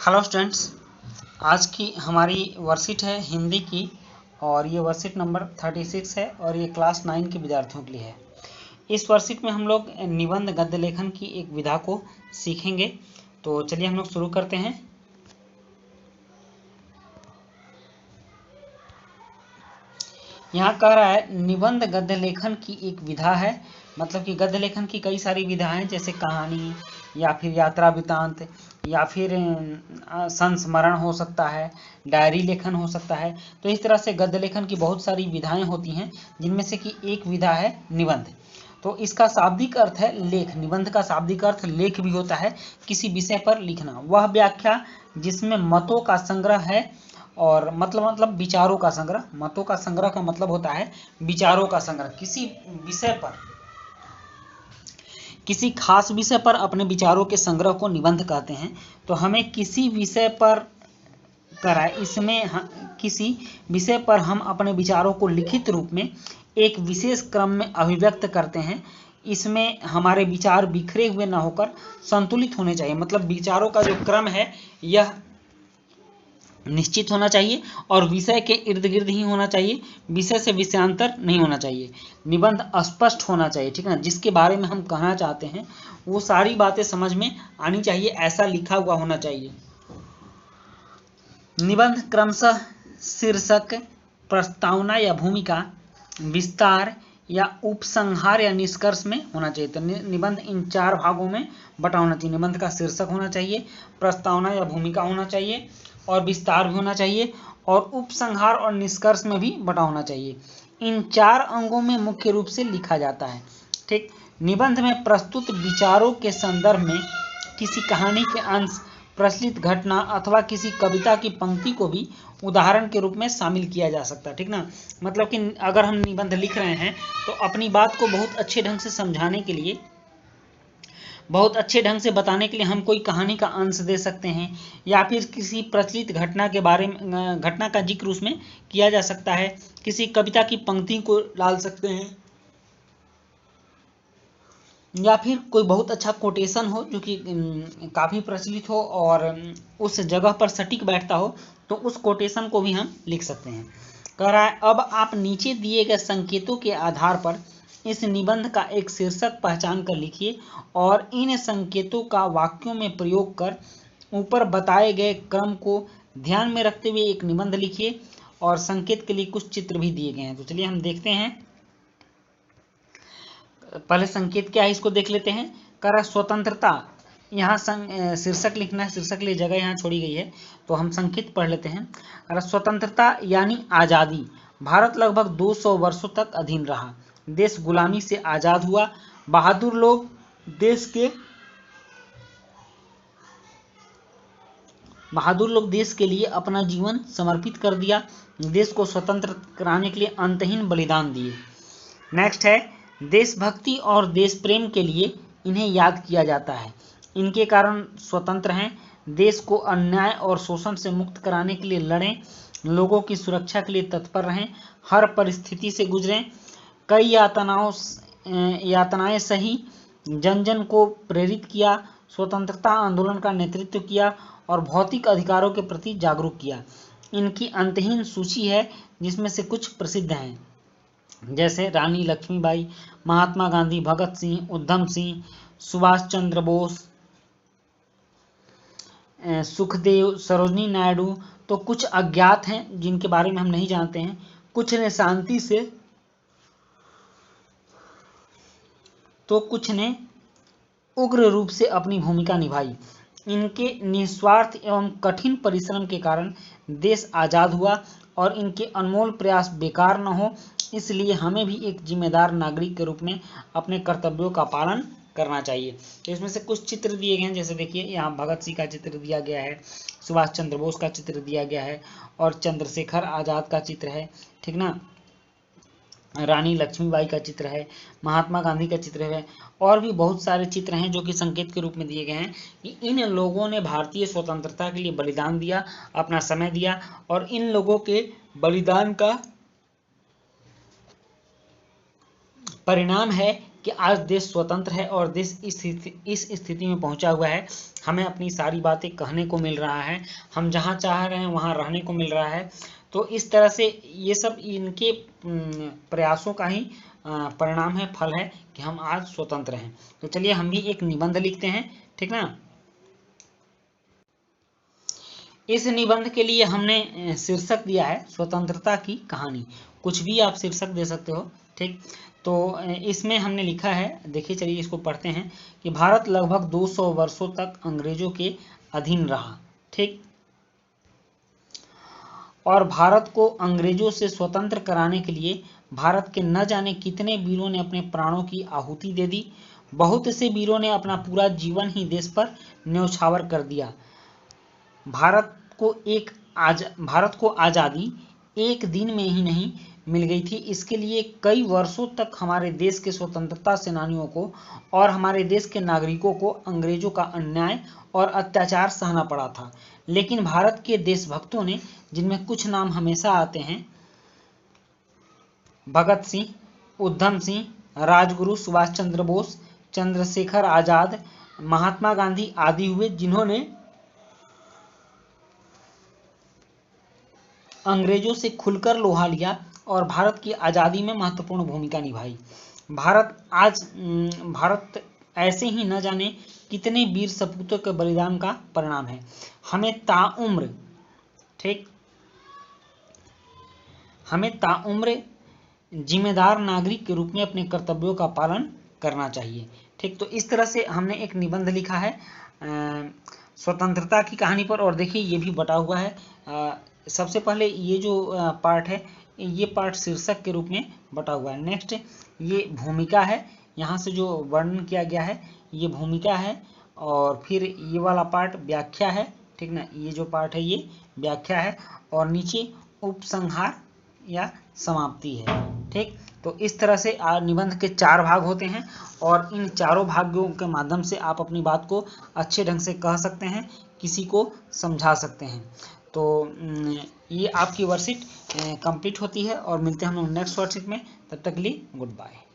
Hello students, आज की हमारी वर्कशीट है हिंदी की और ये वर्कशीट नंबर 36 है और ये क्लास 9 के विद्यार्थियों के लिए है। इस वर्कशीट में हम लोग निबंध गद्य लेखन की एक विधा को सीखेंगे। तो चलिए हम लोग शुरू करते हैं। यहाँ कह रहा है निबंध गद्य लेखन की एक विधा है, मतलब कि गद्य लेखन की कई सारी विधाएं जैसे कहानी या फिर यात्रा वृत्तांत या फिर संस्मरण हो सकता है, डायरी लेखन हो सकता है। तो इस तरह से गद्य लेखन की बहुत सारी विधाएं होती हैं, जिनमें से कि एक विधा है निबंध। तो इसका शाब्दिक अर्थ है लेख। निबंध का शाब्दिक अर्थ लेख भी होता है, किसी विषय पर लिखना। वह व्याख्या जिसमें मतों का संग्रह है और मतलब विचारों का संग्रह। मतों का संग्रह का मतलब होता है विचारों का संग्रह। किसी विषय पर, किसी खास विषय पर अपने विचारों के संग्रह को निबंध कहते हैं। तो हमें किसी विषय पर कराए, इसमें किसी विषय पर हम अपने विचारों को लिखित रूप में एक विशेष क्रम में अभिव्यक्त करते हैं। इसमें हमारे विचार बिखरे हुए न होकर संतुलित होने चाहिए। मतलब विचारों का जो क्रम है यह निश्चित होना चाहिए और विषय के इर्द गिर्द ही होना चाहिए, विषय से विषयांतर नहीं होना चाहिए। निबंध स्पष्ट होना चाहिए, ठीक है ना। जिसके बारे में हम कहना चाहते हैं वो सारी बातें समझ में आनी चाहिए, ऐसा लिखा हुआ होना चाहिए। निबंध क्रमशः शीर्षक, प्रस्तावना या भूमिका, विस्तार या उपसंहार या निष्कर्ष में होना चाहिए। तो निबंध इन चार भागों में बटा होना चाहिए। निबंध का शीर्षक होना चाहिए, प्रस्तावना या भूमिका होना चाहिए और विस्तार भी होना चाहिए और उपसंहार और निष्कर्ष में भी बटा होना चाहिए। इन चार अंगों में मुख्य रूप से लिखा जाता है, ठीक। निबंध में प्रस्तुत विचारों के संदर्भ में किसी कहानी के अंश, प्रचलित घटना अथवा किसी कविता की पंक्ति को भी उदाहरण के रूप में शामिल किया जा सकता है, ठीक ना। मतलब कि अगर हम निबंध लिख रहे हैं तो अपनी बात को बहुत अच्छे ढंग से समझाने के लिए, बहुत अच्छे ढंग से बताने के लिए हम कोई कहानी का अंश दे सकते हैं या फिर किसी प्रचलित घटना के बारे में, घटना का जिक्र उसमें किया जा सकता है। किसी कविता की पंक्ति को डाल सकते हैं या फिर कोई बहुत अच्छा कोटेशन हो जो कि काफ़ी प्रचलित हो और उस जगह पर सटीक बैठता हो, तो उस कोटेशन को भी हम लिख सकते हैं। कह रहा है अब आप नीचे दिए गए संकेतों के आधार पर इस निबंध का एक शीर्षक पहचान कर लिखिए और इन संकेतों का वाक्यों में प्रयोग कर ऊपर बताए गए क्रम को ध्यान में रखते हुए एक निबंध लिखिए। और संकेत के लिए कुछ चित्र भी दिए गए हैं, तो चलिए हम देखते हैं। पहले संकेत क्या है इसको देख लेते हैं। कह रहा स्वतंत्रता, यहाँ शीर्षक लिखना है, शीर्षक के लिए जगह यहाँ छोड़ी गई है, तो हम संकेत पढ़ लेते हैं। कह रहा स्वतंत्रता यानी आज़ादी। भारत लगभग 200 वर्षों तक अधीन रहा, देश गुलामी से आज़ाद हुआ। बहादुर लोग देश के लिए अपना जीवन समर्पित कर दिया, देश को स्वतंत्र कराने के लिए अंतहीन बलिदान दिए। नेक्स्ट है देशभक्ति और देश प्रेम के लिए इन्हें याद किया जाता है। इनके कारण स्वतंत्र हैं, देश को अन्याय और शोषण से मुक्त कराने के लिए लड़ें, लोगों की सुरक्षा के लिए तत्पर रहें, हर परिस्थिति से गुजरें, कई यातनाएं सही, जन जन को प्रेरित किया, स्वतंत्रता आंदोलन का नेतृत्व किया और भौतिक अधिकारों के प्रति जागरूक किया। इनकी अंतहीन सूची है जिसमें से कुछ प्रसिद्ध हैं, जैसे रानी लक्ष्मीबाई, महात्मा गांधी, भगत सिंह, उधम सिंह, सुभाष चंद्र बोस, सुखदेव, सरोजनी नायडू। तो कुछ अज्ञात हैं जिनके बारे में हम नहीं जानते हैं। कुछ ने शांति से, तो कुछ ने उग्र रूप से अपनी भूमिका निभाई। इनके निस्वार्थ एवं कठिन परिश्रम के कारण देश आज़ाद हुआ और इनके अनमोल प्रयास बेकार न हो, इसलिए हमें भी एक जिम्मेदार नागरिक के रूप में अपने कर्तव्यों का पालन करना चाहिए। तो इसमें से कुछ चित्र दिए गए हैं, जैसे देखिए यहाँ भगत सिंह का चित्र दिया गया है, सुभाष चंद्र बोस का चित्र दिया गया है और चंद्रशेखर आज़ाद का चित्र है, ठीक ना। रानी लक्ष्मीबाई का चित्र है, महात्मा गांधी का चित्र है और भी बहुत सारे चित्र हैं जो कि संकेत के रूप में दिए गए हैं कि इन लोगों ने भारतीय स्वतंत्रता के लिए बलिदान दिया, अपना समय दिया और इन लोगों के बलिदान का परिणाम है कि आज देश स्वतंत्र है और देश इस स्थिति में पहुंचा हुआ है, हमें अपनी सारी बातें कहने को मिल रहा है, हम जहां चाह रहे हैं वहां रहने को मिल रहा है। तो इस तरह से ये सब इनके प्रयासों का ही परिणाम है, फल है कि हम आज स्वतंत्र हैं। तो चलिए हम भी एक निबंध लिखते हैं, ठीक ना। इस निबंध के लिए हमने शीर्षक दिया है स्वतंत्रता की कहानी। कुछ भी आप शीर्षक दे सकते हो, ठीक। तो इसमें हमने लिखा है, देखिए चलिए इसको पढ़ते हैं, कि भारत लगभग 200 वर्षों तक अंग्रेजों के अधीन रहा, ठीक। और भारत को अंग्रेजों से स्वतंत्र कराने के लिए भारत के न जाने कितने वीरों ने अपने प्राणों की आहुति दे दी। बहुत से वीरों ने अपना पूरा जीवन ही देश पर न्यौछावर कर दिया। भारत को आज़ादी एक दिन में ही नहीं मिल गई थी, इसके लिए कई वर्षों तक हमारे देश के स्वतंत्रता सेनानियों को और हमारे देश के नागरिकों को अंग्रेजों का अन्याय और अत्याचार सहना पड़ा था। लेकिन भारत के देशभक्तों ने, जिनमें कुछ नाम हमेशा आते हैं, भगत सिंह, उधम सिंह, राजगुरु, सुभाष चंद्र बोस, चंद्रशेखर आजाद, महात्मा गांधी आदि हुए, जिन्होंने अंग्रेजों से खुलकर लोहा लिया और भारत की आज़ादी में महत्वपूर्ण भूमिका निभाई। भारत ऐसे ही न जाने कितने वीर सपूतों के बलिदान का परिणाम है। हमें ताउम्र, ठीक, हमें ताउम्र जिम्मेदार नागरिक के रूप में अपने कर्तव्यों का पालन करना चाहिए, ठीक। तो इस तरह से हमने एक निबंध लिखा है स्वतंत्रता की कहानी पर। और देखिए ये भी बटा हुआ है, सबसे पहले ये जो पार्ट है, ये पार्ट शीर्षक के रूप में बटा हुआ है। नेक्स्ट ये भूमिका है, यहाँ से जो वर्णन किया गया है ये भूमिका है। और फिर ये वाला पार्ट व्याख्या है, ठीक ना, ये जो पार्ट है ये व्याख्या है। और नीचे उपसंहार या समाप्ति है, ठीक। तो इस तरह से निबंध के 4 भाग होते हैं और इन चारों भागों के माध्यम से आप अपनी बात को अच्छे ढंग से कह सकते हैं, किसी को समझा सकते हैं। तो ये आपकी वर्कशीट कंप्लीट होती है और मिलते हैं हम लोग नेक्स्ट वर्कशीट में। तब तक के लिए गुड बाय।